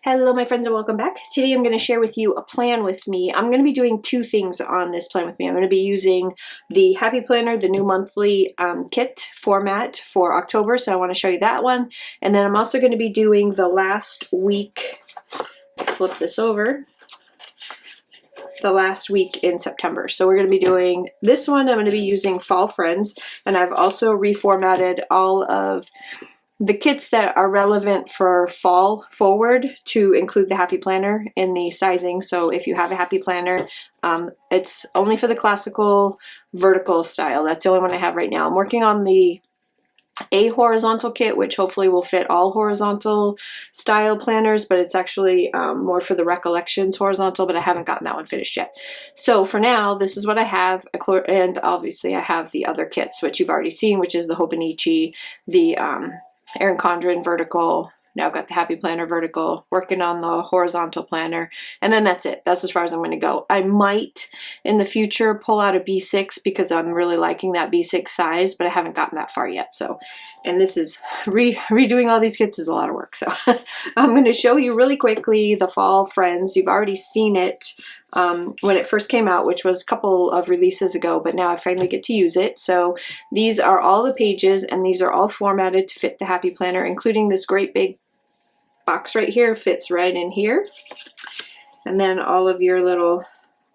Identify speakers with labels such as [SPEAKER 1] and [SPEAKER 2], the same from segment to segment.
[SPEAKER 1] Hello my friends and welcome back. Today I'm going to share with you a plan with me. I'm going to be doing two things on this plan with me. I'm going to be using the Happy Planner, the new monthly kit format for October, so I want to show you that one. And then I'm also going to be doing the last week, flip this over, the last week in September. So we're going to be doing this one. I'm going to be using Fall Friends, and I've also reformatted all of the kits that are relevant for fall forward to include the Happy Planner in the sizing. So if you have a Happy Planner, it's only for the classical vertical style. That's the only one I have right now. I'm working on the A horizontal kit, which hopefully will fit all horizontal style planners, but it's actually more for the Recollections horizontal, but I haven't gotten that one finished yet. So for now, this is what I have, and obviously I have the other kits, which you've already seen, which is the Hobonichi, the Erin Condren vertical. Now I've got the Happy Planner vertical, working on the horizontal planner, and then that's it. That's as far as I'm going to go. I might in the future pull out a B6 because I'm really liking that B6 size, but I haven't gotten that far yet. So, and this is redoing all these kits is a lot of work. So I'm going to show you really quickly the Fall Friends. You've already seen it when it first came out, which was a couple of releases ago, but now I finally get to use it. So these are all the pages, and these are all formatted to fit the Happy Planner, including this great big box right here fits right in here. And then all of your little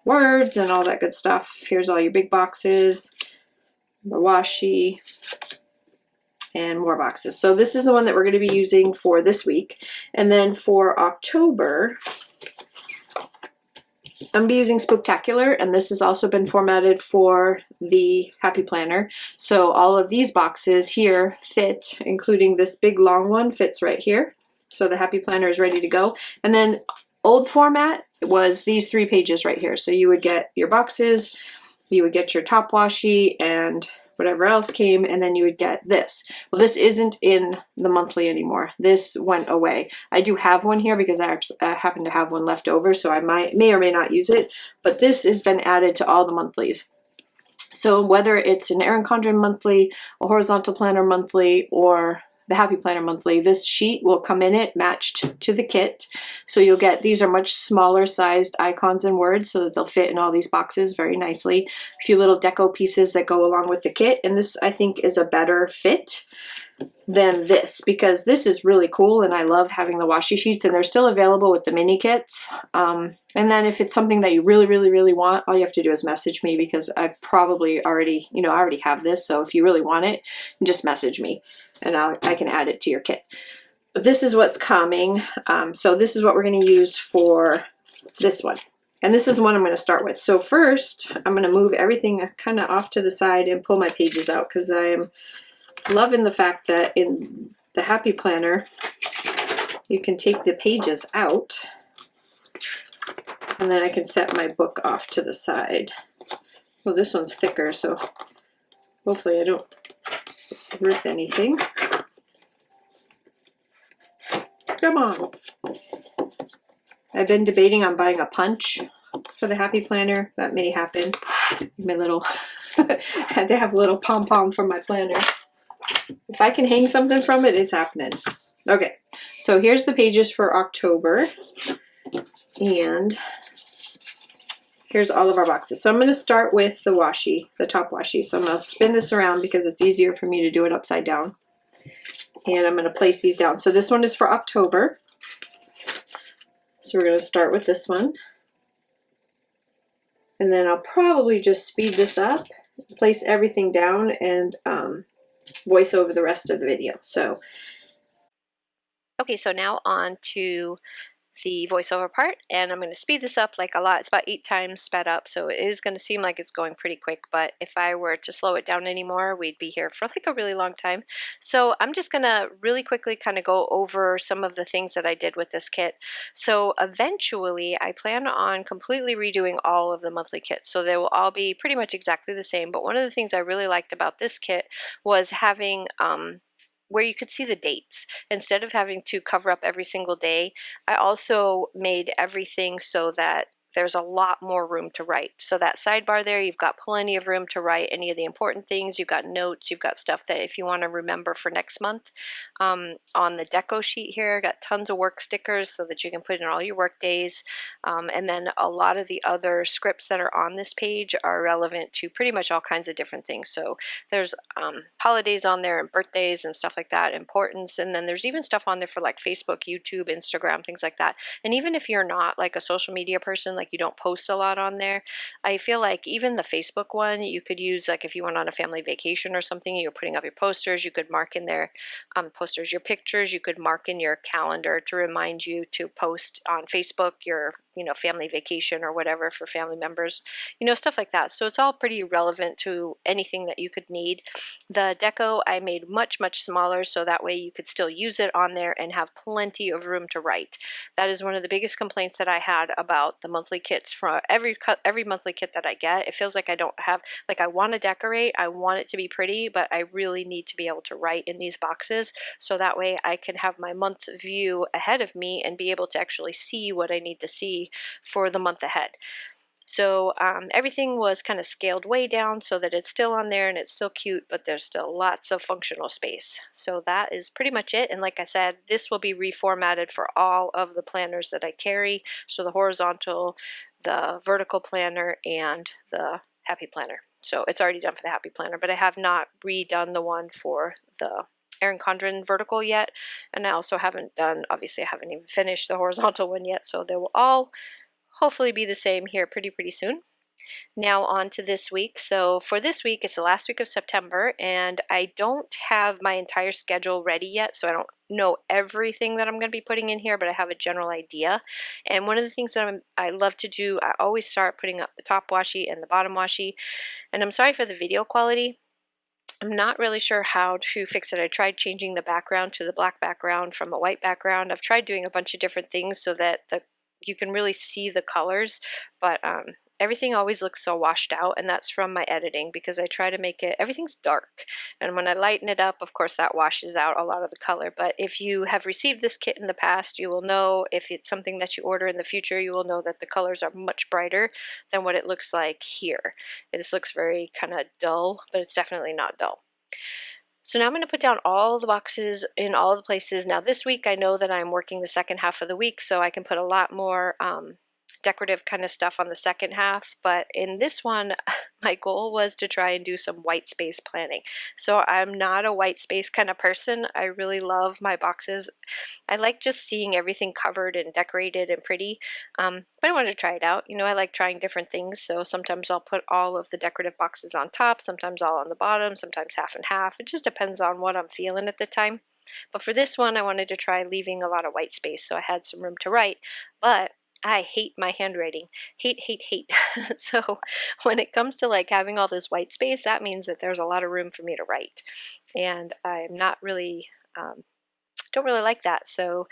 [SPEAKER 1] words and all that good stuff. Here's all your big boxes, the washi, and more boxes. So this is the one that we're going to be using for this week. And then for October, I'm going to be using Spooktacular, and this has also been formatted for the Happy Planner. So all of these boxes here fit, including this big long one fits right here. So the Happy Planner is ready to go. And then old format was these 3 pages right here. So you would get your boxes, you would get your top washi and whatever else came, and then you would get this. Well, this isn't in the monthly anymore. This went away. I do have one here because I actually happen to have one left over, so I may or may not use it, but this has been added to all the monthlies. So whether it's an Erin Condren monthly, a horizontal planner monthly, or the Happy Planner monthly, this sheet will come in it matched to the kit. So you'll get, these are much smaller sized icons and words so that they'll fit in all these boxes very nicely. A few little deco pieces that go along with the kit, and this I think is a better fit than this because this is really cool, and I love having the washi sheets, and they're still available with the mini kits. And then if it's something that you really want, all you have to do is message me, because I probably already, I already have this. So if you really want it, just message me and I can add it to your kit. But this is what's coming. So this is what we're going to use for this one. And this is the one I'm going to start with. So first, I'm going to move everything kind of off to the side and pull my pages out, because I am loving the fact that in the Happy Planner, you can take the pages out, and then I can set my book off to the side. Well, this one's thicker, so hopefully I don't rip anything. Come on. I've been debating on buying a punch for the Happy Planner. That may happen. My little, had to have a little pom-pom for my planner. If I can hang something from it, it's happening. Okay, so here's the pages for October, and here's all of our boxes. So I'm going to start with the washi, the top washi. So I'm going to spin this around because it's easier for me to do it upside down. And I'm going to place these down. So this one is for October. So we're going to start with this one. And then I'll probably just speed this up, place everything down, and voice over the rest of the video. So okay, so now on to the voiceover part, and I'm going to speed this up like a lot. It's about 8 times sped up, so it is going to seem like it's going pretty quick, but if I were to slow it down anymore, we'd be here for like a really long time. So I'm just going to really quickly kind of go over some of the things that I did with this kit. So eventually I plan on completely redoing all of the monthly kits, so they will all be pretty much exactly the same. But one of the things I really liked about this kit was having where you could see the dates. Instead of having to cover up every single day, I also made everything so that
[SPEAKER 2] there's a lot more room to write. So that sidebar there, you've got plenty of room to write any of the important things. You've got notes, you've got stuff that if you want to remember for next month. On the deco sheet here, I got tons of work stickers so that you can put in all your work days. And then a lot of the other scripts that are on this page are relevant to pretty much all kinds of different things. So there's holidays on there and birthdays and stuff like that, importance. And then there's even stuff on there for like Facebook, YouTube, Instagram, things like that. And even if you're not like a social media person, like you don't post a lot on there, I feel like even the Facebook one, you could use, like if you went on a family vacation or something, you're putting up your posters, you could mark in there posters, your pictures, you could mark in your calendar to remind you to post on Facebook your, family vacation or whatever for family members, stuff like that. So it's all pretty relevant to anything that you could need. The deco I made much, much smaller so that way you could still use it on there and have plenty of room to write. That is one of the biggest complaints that I had about the monthly kits. For every monthly kit that I get, it feels like I don't have, like I want to decorate, I want it to be pretty, but I really need to be able to write in these boxes so that way I can have my month view ahead of me and be able to actually see what I need to see for the month ahead. So everything was kind of scaled way down so that it's still on there and it's still cute, but there's still lots of functional space. So that is pretty much it. And like I said, this will be reformatted for all of the planners that I carry. So the horizontal, the vertical planner, and the happy planner. So it's already done for the happy planner, but I have not redone the one for the Erin Condren vertical yet. And I also haven't done, obviously I haven't even finished the horizontal one yet. So they will all hopefully be the same here pretty soon. Now on to this week. So for this week, it's the last week of September, and I don't have my entire schedule ready yet, so I don't know everything that I'm going to be putting in here, but I have a general idea. And one of the things that I love to do, I always start putting up the top washi and the bottom washi, and I'm sorry for the video quality. I'm not really sure how to fix it. I tried changing the background to the black background from a white background. I've tried doing a bunch of different things so that you can really see the colors, but everything always looks so washed out, and that's from my editing because I try to make it, everything's dark, and when I lighten it up, of course that washes out a lot of the color. But if you have received this kit in the past, you will know, if it's something that you order in the future, you will know that the colors are much brighter than what it looks like here. This looks very kind of dull, but it's definitely not dull. So now I'm going to put down all the boxes in all the places. Now this week I know that I'm working the second half of the week, so I can put a lot more decorative kind of stuff on the second half, but in this one my goal was to try and do some white space planning. So I'm not a white space kind of person. I really love my boxes. I like just seeing everything covered and decorated and pretty, but I wanted to try it out. I like trying different things, so sometimes I'll put all of the decorative boxes on top, sometimes all on the bottom, sometimes half and half. It just depends on what I'm feeling at the time. But for this one I wanted to try leaving a lot of white space so I had some room to write, but I hate my handwriting. Hate. So when it comes to like having all this white space, that means that there's a lot of room for me to write. And I'm not really, don't really like that. So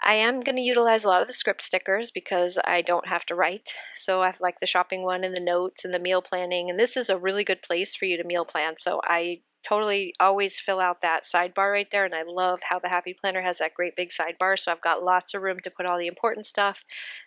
[SPEAKER 2] I am going to utilize a lot of the script stickers because I don't have to write. So I have like the shopping one and the notes and the meal planning. And this is a really good place for you to meal plan. So I totally always fill out that sidebar right there, and I love how the Happy Planner has that great big sidebar, so I've got lots of room to put all the important stuff,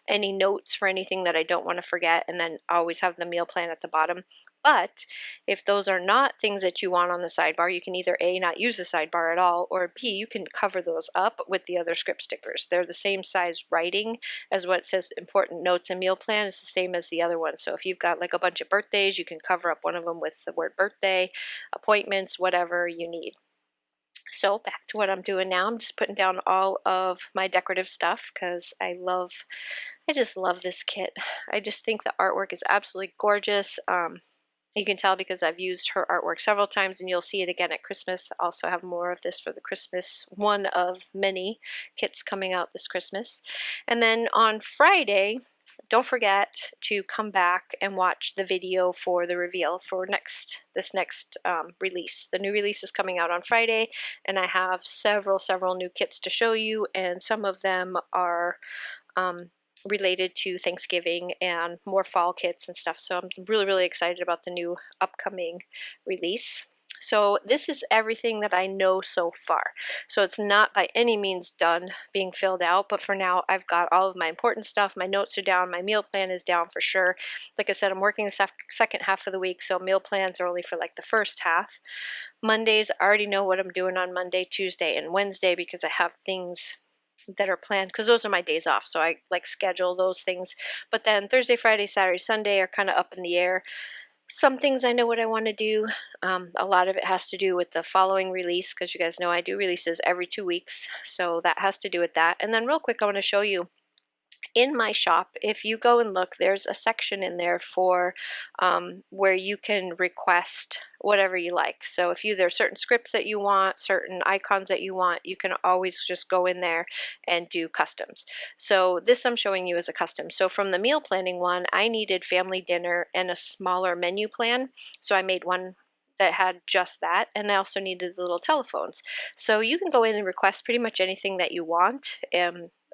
[SPEAKER 2] any notes for anything that I don't want to forget, and then always have the meal plan at the bottom. But if those are not things that you want on the sidebar, you can either A, not use the sidebar at all, or B, you can cover those up with the other script stickers. They're the same size writing as what says important notes and meal plan. It's the same as the other one. So if you've got like a bunch of birthdays, you can cover up one of them with the word birthday, appointments, whatever you need. So back to what I'm doing now. I'm just putting down all of my decorative stuff because I just love this kit. I just think the artwork is absolutely gorgeous. You can tell because I've used her artwork several times, and you'll see it again at Christmas. I also have more of this for the Christmas, one of many kits coming out this Christmas. And then on Friday, don't forget to come back and watch the video for the reveal for this next release. The new release is coming out on Friday, and I have several new kits to show you, and some of them are related to Thanksgiving and more fall kits and stuff. So I'm really excited about the new upcoming release. So this is everything that I know so far. So it's not by any means done being filled out, but for now I've got all of my important stuff. My notes are down, my meal plan is down for sure. Like I said, I'm working the second half of the week, so meal plans are only for like the first half. Mondays, I already know what I'm doing on Monday, Tuesday, and Wednesday because I have things that are planned because those are my days off. So I like schedule those things. But then Thursday, Friday, Saturday, Sunday are kind of up in the air. Some things I know what I want to do. A lot of it has to do with the following release because you guys know I do releases every 2 weeks. So that has to do with that. And then real quick, I want to show you in my shop, if you go and look, there's a section in there for where you can request whatever you like. So if there's certain scripts that you want, certain icons that you want, you can always just go in there and do customs. So this I'm showing you as a custom. So from the meal planning one, I needed family dinner and a smaller menu plan. So I made one that had just that, and I also needed the little telephones. So you can go in and request pretty much anything that you want.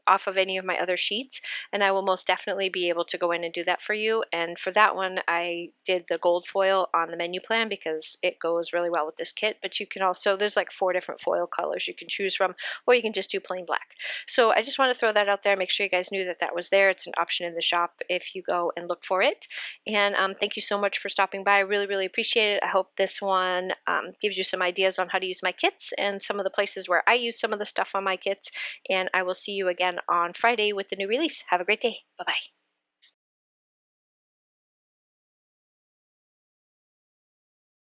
[SPEAKER 2] Off of any of my other sheets, and I will most definitely be able to go in and do that for you. And for that one, I did the gold foil on the menu plan because it goes really well with this kit. But you can also, there's like 4 different foil colors you can choose from, or you can just do plain black. So I just want to throw that out there, make sure you guys knew that that was there. It's an option in the shop if you go and look for it. And thank you so much for stopping by. I really, really appreciate it. I hope this one gives you some ideas on how to use my kits and some of the places where I use some of the stuff on my kits. And I will see you again on Friday with the new release. Have a great day. Bye-bye.